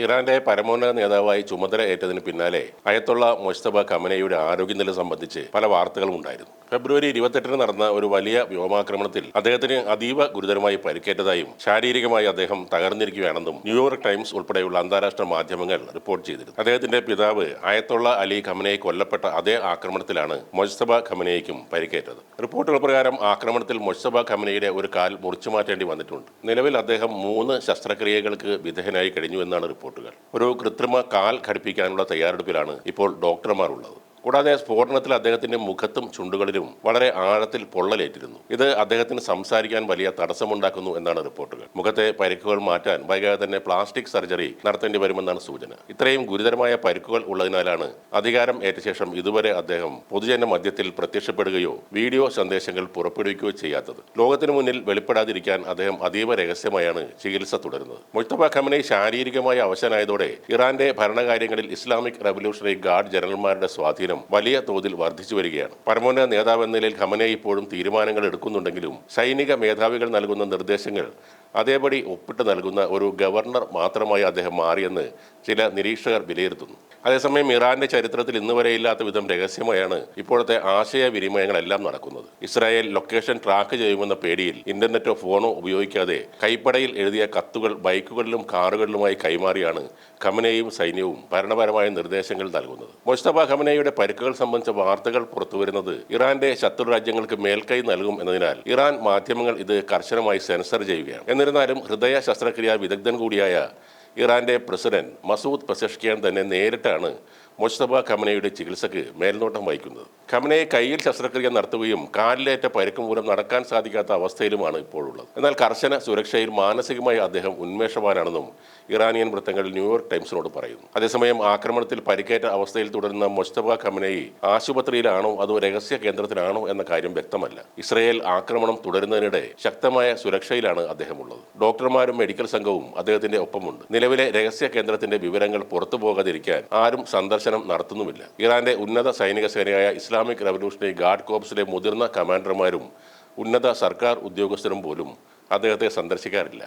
ഇറാന്റെ പരമോന്നത നേതാവായി ചുമതല ഏറ്റതിന് പിന്നാലെ അയത്തുള്ള മൊജ്തബ ഖമനയുടെ ആരോഗ്യനില സംബന്ധിച്ച് പല വാർത്തകളും ഉണ്ടായിരുന്നു. ഫെബ്രുവരി 28 നടന്ന ഒരു വലിയ വ്യോമാക്രമണത്തിൽ അദ്ദേഹത്തിന് അതീവ ഗുരുതരമായി പരിക്കേറ്റതായും ശാരീരികമായി അദ്ദേഹം തകർന്നിരിക്കുകയാണെന്നും ന്യൂയോർക്ക് ടൈംസ് ഉൾപ്പെടെയുള്ള അന്താരാഷ്ട്ര മാധ്യമങ്ങൾ റിപ്പോർട്ട് ചെയ്തിരുന്നു. അദ്ദേഹത്തിന്റെ പിതാവ് അയത്തുള്ള അലി ഖമനയെ കൊല്ലപ്പെട്ട അതേ ആക്രമണത്തിലാണ് മൊജ്തബ ഖമനയ്ക്കും പരിക്കേറ്റത്. റിപ്പോർട്ടുകൾ പ്രകാരം ആക്രമണത്തിൽ മൊജ്തബ ഖമനയുടെ ഒരു കാൽ മുറിച്ചു മാറ്റേണ്ടി വന്നിട്ടുണ്ട്. നിലവിൽ അദ്ദേഹം 3 ശസ്ത്രക്രിയകൾക്ക് വിധേയനായി കഴിഞ്ഞു എന്നാണ് റിപ്പോർട്ടുകൾ. ഒരു കൃത്രിമ കാൽ ഘടിപ്പിക്കാനുള്ള തയ്യാറെടുപ്പിലാണ് ഇപ്പോൾ ഡോക്ടർമാർ ഉള്ളത്. കൂടാതെ സ്ഫോടനത്തിൽ അദ്ദേഹത്തിന്റെ മുഖത്തും ചുണ്ടുകളിലും വളരെ ആഴത്തിൽ പൊള്ളലേറ്റിരുന്നു. ഇത് അദ്ദേഹത്തിന് സംസാരിക്കാൻ വലിയ തടസ്സമുണ്ടാക്കുന്നു എന്നാണ് റിപ്പോർട്ടുകൾ. മുഖത്തെ പരിക്കുകൾ മാറ്റാൻ വൈകാതെ തന്നെ പ്ലാസ്റ്റിക് സർജറി നടത്തേണ്ടി വരുമെന്നാണ് സൂചന. ഇത്രയും ഗുരുതരമായ പരിക്കുകൾ ഉള്ളതിനാലാണ് അധികാരം ഏറ്റ ശേഷം ഇതുവരെ അദ്ദേഹം പൊതുജന മധ്യത്തിൽ പ്രത്യക്ഷപ്പെടുകയോ വീഡിയോ സന്ദേശങ്ങൾ പുറപ്പെടുവിക്കുകയോ ചെയ്യാത്തത്. ലോകത്തിനു മുന്നിൽ വെളിപ്പെടാതിരിക്കാൻ അദ്ദേഹം അതീവ രഹസ്യമായാണ് ചികിത്സ തുടരുന്നത്. മൊജ്തബ ഖമനൈ ശാരീരികമായി അവശനായതോടെ ഇറാന്റെ ഭരണകാര്യങ്ങളിൽ ഇസ്ലാമിക് റവല്യൂഷണറി ഗാർഡ് ജനറൽമാരുടെ സ്വാധീനം വലിയ തോതിൽ വർദ്ധിച്ചു വരികയാണ്. പരമോന്നത നേതാവ് എന്ന നിലയിൽ ഖമനൈ ഇപ്പോഴും തീരുമാനങ്ങൾ എടുക്കുന്നുണ്ടെങ്കിലും സൈനിക മേധാവികൾ നൽകുന്ന നിർദ്ദേശങ്ങൾ അതേപടി ഒപ്പിട്ട് നൽകുന്ന ഒരു ഗവർണർ മാത്രമായി അദ്ദേഹം മാറിയെന്ന് ചില നിരീക്ഷകർ വിലയിരുത്തുന്നു. അതേസമയം ഇറാന്റെ ചരിത്രത്തിൽ ഇന്നുവരെ ഇല്ലാത്ത വിധം രഹസ്യമായാണ് ഇപ്പോഴത്തെ ആശയവിനിമയങ്ങളെല്ലാം നടക്കുന്നത്. ഇസ്രായേൽ ലൊക്കേഷൻ ട്രാക്ക് ചെയ്യുമെന്ന പേടിയിൽ ഇന്റർനെറ്റോ ഫോണോ ഉപയോഗിക്കാതെ കൈപ്പടയിൽ എഴുതിയ കത്തുകൾ ബൈക്കുകളിലും കാറുകളിലുമായി കൈമാറിയാണ് ഖമനയും സൈന്യവും ഭരണപരമായ നിർദ്ദേശങ്ങൾ നൽകുന്നത്. മൊജ്തബ ഖമനയുടെ പരിക്കുകൾ സംബന്ധിച്ച വാർത്തകൾ പുറത്തുവരുന്നത് ഇറാന്റെ ശത്രു രാജ്യങ്ങൾക്ക് മേൽക്കൈ നൽകും എന്നതിനാൽ ഇറാൻ മാധ്യമങ്ങൾ ഇത് കർശനമായി സെൻസർ ചെയ്യുകയാണ്. എന്നിരുന്നാലും ഹൃദയ ശസ്ത്രക്രിയാ വിദഗ്ധൻ കൂടിയായ ഇറാന്റെ പ്രസിഡന്റ് മസൂദ് പെസഷ്കിയാൻ തന്നെ നേരിട്ടാണ് മൊജ്തബ ഖമനയുടെ ചികിത്സയ്ക്ക് മേൽനോട്ടം വഹിക്കുന്നത്. ഖമനയെ കയ്യിൽ ശസ്ത്രക്രിയ നടത്തുകയും കാലിലേറ്റ പരിക്ക് മൂലം നടക്കാൻ സാധിക്കാത്ത അവസ്ഥയിലുമാണ് ഇപ്പോഴുള്ളത്. എന്നാൽ കർശന സുരക്ഷയിൽ മാനസികമായി അദ്ദേഹം ഉന്മേഷവാനാണെന്നും ഇറാനിയൻ വൃത്തങ്ങൾ ന്യൂയോർക്ക് ടൈംസിനോട് പറയുന്നു. അതേസമയം ആക്രമണത്തിൽ പരിക്കേറ്റ അവസ്ഥയിൽ തുടരുന്ന മൊജ്തബ ഖമനയി ആശുപത്രിയിലാണോ അതോ രഹസ്യ കേന്ദ്രത്തിലാണോ എന്ന കാര്യം വ്യക്തമല്ല. ഇസ്രയേൽ ആക്രമണം തുടരുന്നതിനിടെ ശക്തമായ സുരക്ഷയിലാണ് അദ്ദേഹമുള്ളത്. ഡോക്ടർമാരും മെഡിക്കൽ സംഘവും അദ്ദേഹത്തിന്റെ ഒപ്പമുണ്ട്. നിലവിലെ രഹസ്യ കേന്ദ്രത്തിന്റെ വിവരങ്ങൾ പുറത്തു പോകാതിരിക്കാൻ ആരും സന്ദർശനം നടത്തുന്നുമില്ല. ഇറാന്റെ ഉന്നത സൈനിക സേനയായ ഇസ്ലാമിക് റവല്യൂഷണറി ഗാർഡ് കോർപ്സിലെ മുതിർന്ന കമാൻഡർമാരും ഉന്നത സർക്കാർ ഉദ്യോഗസ്ഥരും പോലും അദ്ദേഹത്തെ സന്ദർശിക്കാറില്ല.